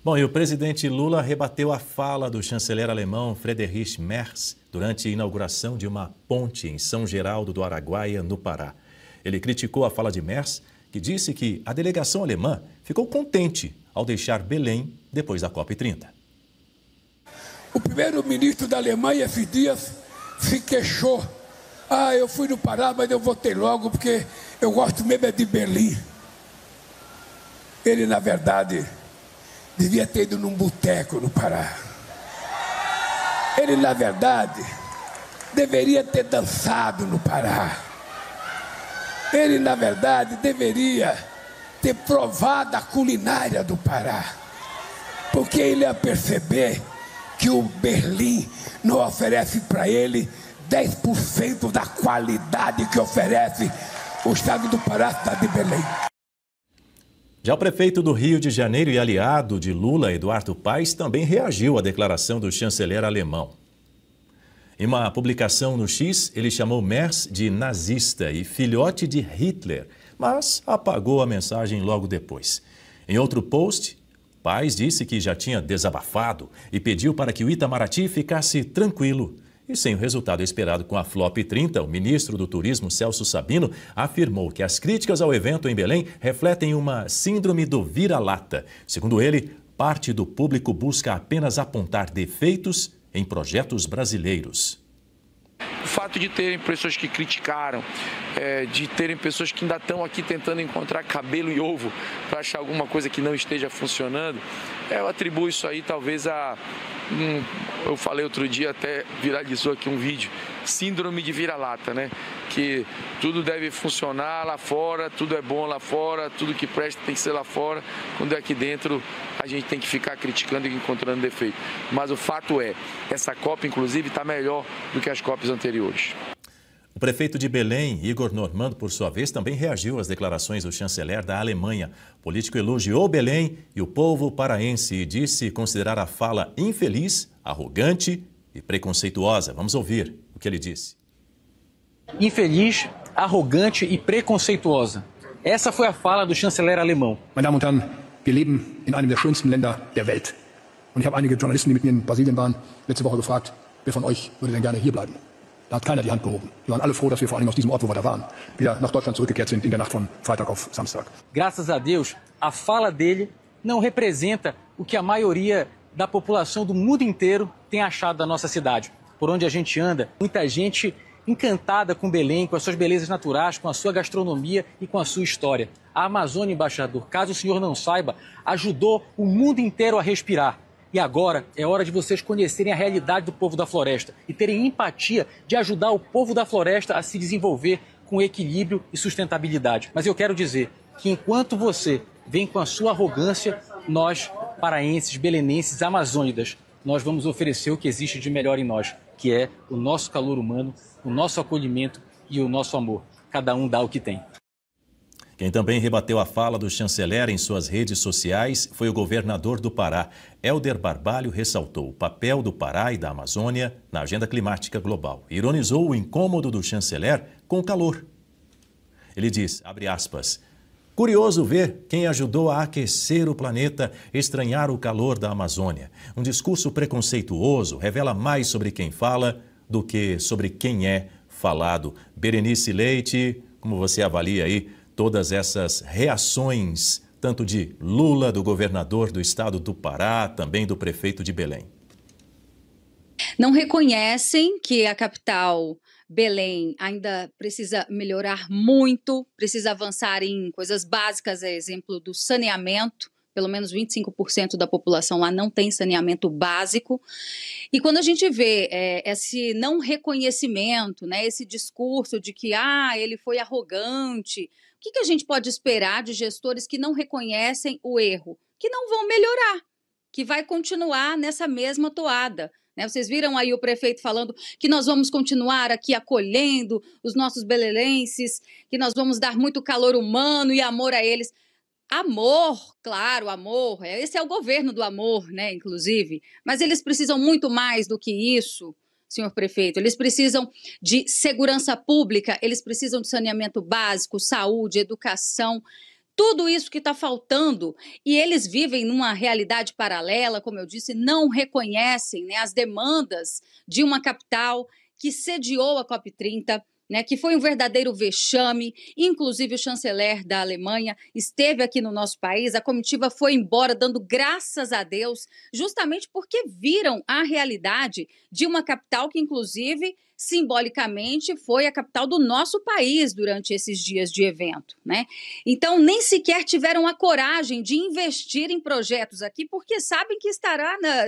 Bom, e o presidente Lula rebateu a fala do chanceler alemão Friedrich Merz durante a inauguração de uma ponte em São Geraldo do Araguaia, no Pará. Ele criticou a fala de Merz, que disse que a delegação alemã ficou contente ao deixar Belém depois da COP30. O primeiro-ministro da Alemanha, esses dias, se queixou. Eu fui no Pará, mas eu voltei logo porque eu gosto mesmo é de Berlim. Ele, na verdade, devia ter ido num boteco no Pará. Ele, na verdade, deveria ter dançado no Pará. Ele, na verdade, deveria ter provado a culinária do Pará. Porque ele ia perceber que o Berlim não oferece para ele 10% da qualidade que oferece o estado do Pará, cidade de Belém. Já o prefeito do Rio de Janeiro e aliado de Lula, Eduardo Paes, também reagiu à declaração do chanceler alemão. Em uma publicação no X, ele chamou Merz de nazista e filhote de Hitler, mas apagou a mensagem logo depois. Em outro post, Paes disse que já tinha desabafado e pediu para que o Itamaraty ficasse tranquilo. E sem o resultado esperado com a Flop 30, o ministro do Turismo, Celso Sabino, afirmou que as críticas ao evento em Belém refletem uma síndrome do vira-lata. Segundo ele, parte do público busca apenas apontar defeitos em projetos brasileiros. O fato de terem pessoas que criticaram, de terem pessoas que ainda estão aqui tentando encontrar cabelo e ovo para achar alguma coisa que não esteja funcionando, eu atribuo isso aí talvez a... eu falei outro dia, até viralizou aqui um vídeo, síndrome de vira-lata, né? Que tudo deve funcionar lá fora, tudo é bom lá fora, tudo que presta tem que ser lá fora, quando é aqui dentro a gente tem que ficar criticando e encontrando defeito. Mas o fato é, essa Copa inclusive está melhor do que as Copas anteriores. O prefeito de Belém, Igor Normando, por sua vez, também reagiu às declarações do chanceler da Alemanha. O político elogiou Belém e o povo paraense e disse considerar a fala infeliz, arrogante e preconceituosa. Vamos ouvir o que ele disse. Infeliz, arrogante e preconceituosa. Essa foi a fala do chanceler alemão. Meine Damen und Herren, wir leben in einem der schönsten Länder der Welt. Und ich habe einige Journalisten, die mit mir in Brasilien waren, letzte Woche gefragt, wer von euch würde denn gerne hier bleiben? Da hat keiner die Hand gehoben. Wir waren alle froh, dass wir vor allem aus diesem Ort, wo wir da waren, wieder nach Deutschland zurückgekehrt sind in der Nacht von Freitag auf Samstag. Graças a Deus, a fala dele não representa o que a maioria da população do mundo inteiro tem achado da nossa cidade. Por onde a gente anda, muita gente encantada com Belém, com as suas belezas naturais, com a sua gastronomia e com a sua história. A Amazônia, embaixador, caso o senhor não saiba, ajudou o mundo inteiro a respirar. E agora é hora de vocês conhecerem a realidade do povo da floresta e terem empatia de ajudar o povo da floresta a se desenvolver com equilíbrio e sustentabilidade. Mas eu quero dizer que enquanto você vem com a sua arrogância, nós, paraenses, belenenses, amazônidas, nós vamos oferecer o que existe de melhor em nós, que é o nosso calor humano, o nosso acolhimento e o nosso amor. Cada um dá o que tem. Quem também rebateu a fala do chanceler em suas redes sociais foi o governador do Pará. Helder Barbalho ressaltou o papel do Pará e da Amazônia na agenda climática global. Ironizou o incômodo do chanceler com o calor. Ele diz, abre aspas, curioso ver quem ajudou a aquecer o planeta estranhar o calor da Amazônia. Um discurso preconceituoso revela mais sobre quem fala do que sobre quem é falado. Berenice Leite, como você avalia aí todas essas reações, tanto de Lula, do governador do estado do Pará, também do prefeito de Belém? Não reconhecem que a capital, Belém, ainda precisa melhorar muito, precisa avançar em coisas básicas, a exemplo do saneamento. Pelo menos 25% da população lá não tem saneamento básico. E quando a gente vê esse não reconhecimento, né, esse discurso de que ele foi arrogante, o que a gente pode esperar de gestores que não reconhecem o erro? Que não vão melhorar, que vai continuar nessa mesma toada. Né? Vocês viram aí o prefeito falando que nós vamos continuar aqui acolhendo os nossos belelenses, que nós vamos dar muito calor humano e amor a eles. Amor, claro, amor, esse é o governo do amor, né, inclusive, mas eles precisam muito mais do que isso, senhor prefeito, eles precisam de segurança pública, eles precisam de saneamento básico, saúde, educação, Tudo isso que está faltando, e eles vivem numa realidade paralela, como eu disse, não reconhecem, né, as demandas de uma capital que sediou a COP30, né, que foi um verdadeiro vexame. Inclusive o chanceler da Alemanha esteve aqui no nosso país, a comitiva foi embora dando graças a Deus, justamente porque viram a realidade de uma capital que, inclusive, simbolicamente foi a capital do nosso país durante esses dias de evento, né? Então, nem sequer tiveram a coragem de investir em projetos aqui, porque sabem que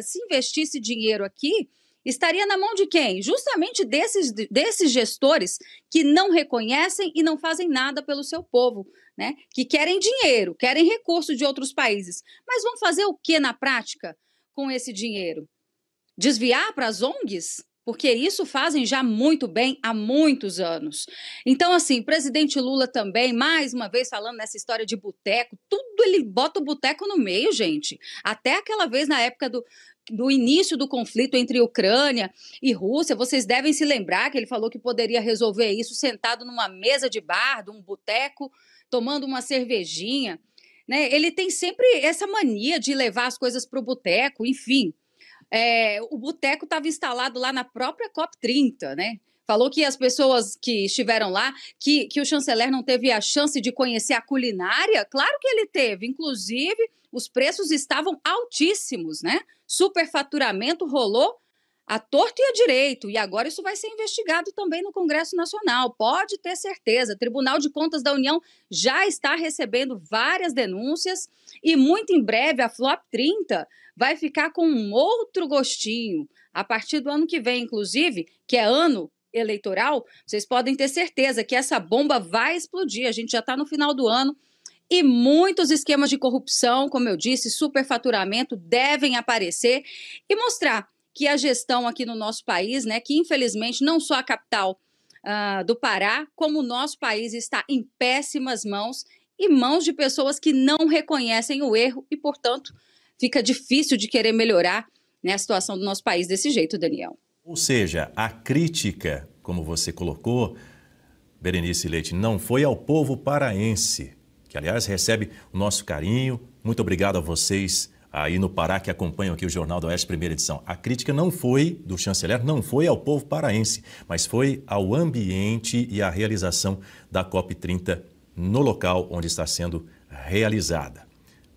se investisse dinheiro aqui, estaria na mão de quem? Justamente desses gestores que não reconhecem e não fazem nada pelo seu povo, né? Que querem dinheiro, querem recurso de outros países. Mas vão fazer o que na prática com esse dinheiro? Desviar para as ONGs? Porque isso fazem já muito bem há muitos anos. Então, assim, presidente Lula também, mais uma vez falando nessa história de boteco, tudo ele bota o boteco no meio, gente. Até aquela vez na época do início do conflito entre Ucrânia e Rússia, vocês devem se lembrar que ele falou que poderia resolver isso sentado numa mesa de bar, de um boteco, tomando uma cervejinha, né? Ele tem sempre essa mania de levar as coisas para o boteco, enfim. O boteco estava instalado lá na própria COP30, né? Falou que as pessoas que estiveram lá, que o chanceler não teve a chance de conhecer a culinária. Claro que ele teve, inclusive os preços estavam altíssimos, né? Superfaturamento rolou à torto e à direito, e agora isso vai ser investigado também no Congresso Nacional, pode ter certeza. O Tribunal de Contas da União já está recebendo várias denúncias, e muito em breve a Flop 30 vai ficar com um outro gostinho. A partir do ano que vem, inclusive, que é ano eleitoral, vocês podem ter certeza que essa bomba vai explodir. A gente já está no final do ano e muitos esquemas de corrupção, como eu disse, superfaturamento, devem aparecer e mostrar que a gestão aqui no nosso país, né, que infelizmente não só a capital do Pará, como o nosso país está em péssimas mãos e mãos de pessoas que não reconhecem o erro e, portanto, fica difícil de querer melhorar, né, a situação do nosso país desse jeito, Daniel. Ou seja, a crítica, como você colocou, Berenice Leite, não foi ao povo paraense, que, aliás, recebe o nosso carinho. Muito obrigado a vocês aí no Pará que acompanham aqui o Jornal do Oeste, primeira edição. A crítica não foi do chanceler, não foi ao povo paraense, mas foi ao ambiente e à realização da COP30 no local onde está sendo realizada.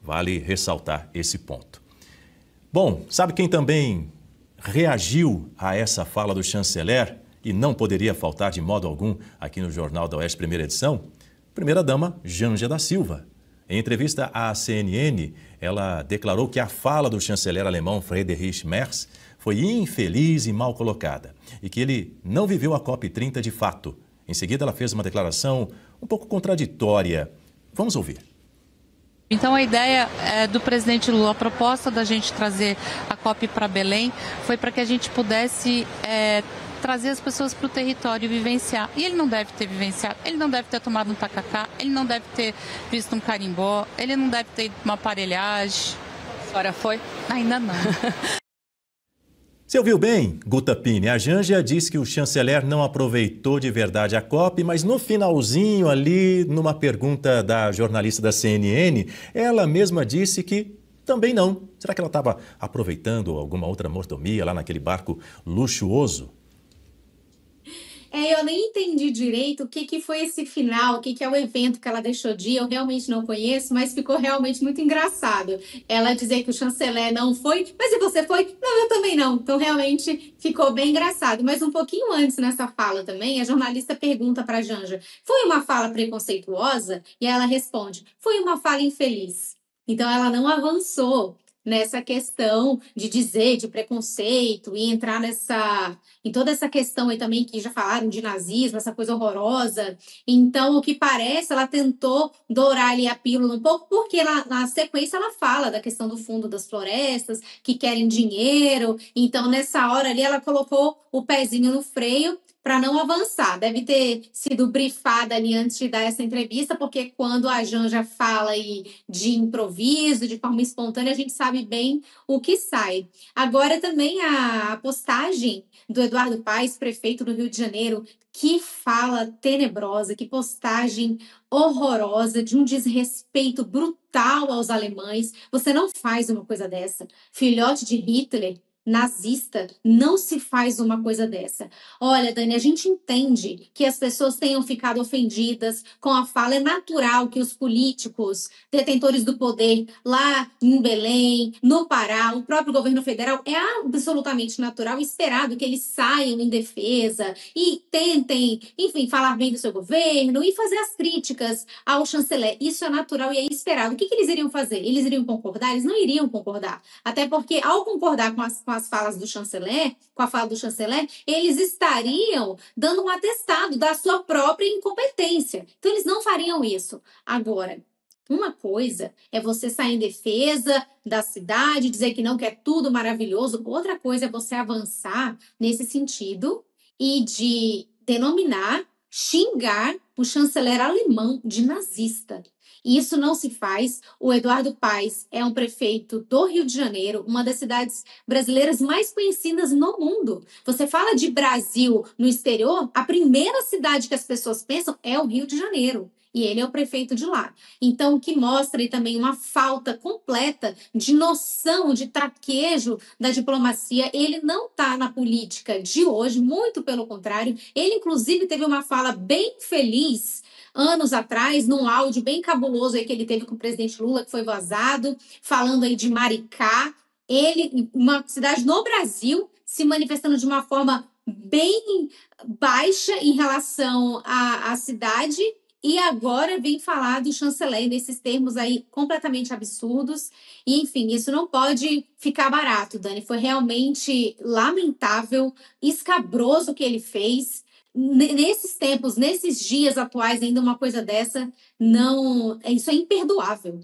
Vale ressaltar esse ponto. Bom, sabe quem também reagiu a essa fala do chanceler e não poderia faltar de modo algum aqui no Jornal da Oeste, primeira edição? Primeira-dama Janja da Silva. Em entrevista à CNN, ela declarou que a fala do chanceler alemão Friedrich Merz foi infeliz e mal colocada e que ele não viveu a COP30 de fato. Em seguida, ela fez uma declaração um pouco contraditória. Vamos ouvir. Então a ideia do presidente Lula, a proposta da gente trazer a COP para Belém foi para que a gente pudesse trazer as pessoas para o território e vivenciar. E ele não deve ter vivenciado, ele não deve ter tomado um tacacá, ele não deve ter visto um carimbó, ele não deve ter ido uma aparelhagem. A senhora foi? Ainda não. Você ouviu bem, Guta Pini? A Janja disse que o chanceler não aproveitou de verdade a COP, mas no finalzinho ali, numa pergunta da jornalista da CNN, ela mesma disse que também não. Será que ela estava aproveitando alguma outra mordomia lá naquele barco luxuoso? Eu nem entendi direito o que foi esse final, o que é o evento que ela deixou de ir, eu realmente não conheço, mas ficou realmente muito engraçado. Ela dizer que o chanceler não foi, mas e você foi? Não, eu também não. Então realmente ficou bem engraçado. Mas um pouquinho antes nessa fala também, a jornalista pergunta para a Janja, foi uma fala preconceituosa? E ela responde, foi uma fala infeliz. Então ela não avançou nessa questão de dizer de preconceito e entrar em toda essa questão aí também que já falaram de nazismo, essa coisa horrorosa. Então, o que parece, ela tentou dourar ali a pílula um pouco, porque na sequência ela fala da questão do fundo das florestas, que querem dinheiro. Então, nessa hora ali, ela colocou o pezinho no freio para não avançar. Deve ter sido brifada ali antes de dar essa entrevista, porque quando a Janja fala aí de improviso, de forma espontânea, a gente sabe bem o que sai. Agora também a postagem do Eduardo Paes, prefeito do Rio de Janeiro, que fala tenebrosa, que postagem horrorosa, de um desrespeito brutal aos alemães. Você não faz uma coisa dessa. Filhote de Hitler, nazista, não se faz uma coisa dessa. Olha, Dani, a gente entende que as pessoas tenham ficado ofendidas com a fala. É natural que os políticos, detentores do poder lá em Belém, no Pará, o próprio governo federal, é absolutamente natural e esperado que eles saiam em defesa e tentem, enfim, falar bem do seu governo e fazer as críticas ao chanceler. Isso é natural e é esperado. O que eles iriam fazer? Eles iriam concordar? Eles não iriam concordar. Até porque, ao concordar com as falas do chanceler, com a fala do chanceler, eles estariam dando um atestado da sua própria incompetência. Então, eles não fariam isso. Agora, uma coisa é você sair em defesa da cidade, dizer que não quer tudo maravilhoso. Outra coisa é você avançar nesse sentido e de denominar, xingar o chanceler alemão de nazista. Isso não se faz. O Eduardo Paes é um prefeito do Rio de Janeiro, uma das cidades brasileiras mais conhecidas no mundo. Você fala de Brasil no exterior, a primeira cidade que as pessoas pensam é o Rio de Janeiro. E ele é o prefeito de lá. Então, o que mostra aí também uma falta completa de noção, de traquejo da diplomacia. Ele não está na política de hoje, muito pelo contrário. Ele, inclusive, teve uma fala bem feliz anos atrás, num áudio bem cabuloso aí que ele teve com o presidente Lula, que foi vazado, falando aí de Maricá. Ele, uma cidade no Brasil, se manifestando de uma forma bem baixa em relação à cidade, e agora vem falar do chanceler nesses termos aí completamente absurdos. E, enfim, isso não pode ficar barato, Dani. Foi realmente lamentável, escabroso o que ele fez. Nesses tempos, nesses dias atuais, ainda uma coisa dessa, não, isso é imperdoável.